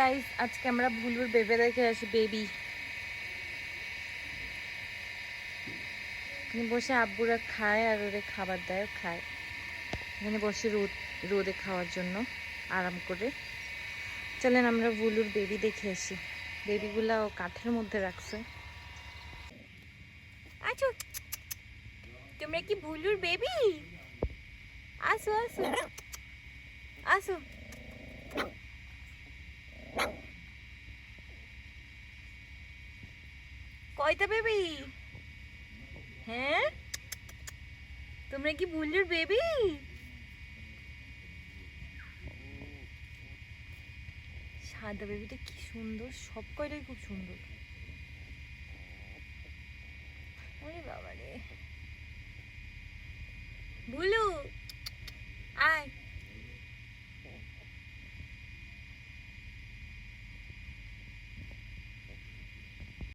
Guys, আজকে আমরা বুলুর baby দেখে আসি। বেবি এখানে বসে আব্বুরা খায় আর ওরে খাবার দেয়, খায়। এখানে বসে রোদে খাওয়ার জন্য আরাম করে। চলেন আমরা বুলুর বেবি দেখে আসি। বেবিগুলা ও কাঠের মধ্যে রাখছে। আচ্ছা, তোমরা কি বুলুর বেবি? আসো আসো আসো। কয়টা বেবি? হ্যাঁ, তোমরা কি বুলুর বেবি? সাদা বেবিটা কি সুন্দর, সব কয়টাই খুব সুন্দর। ওরে বাবা রে, বুলু আয়।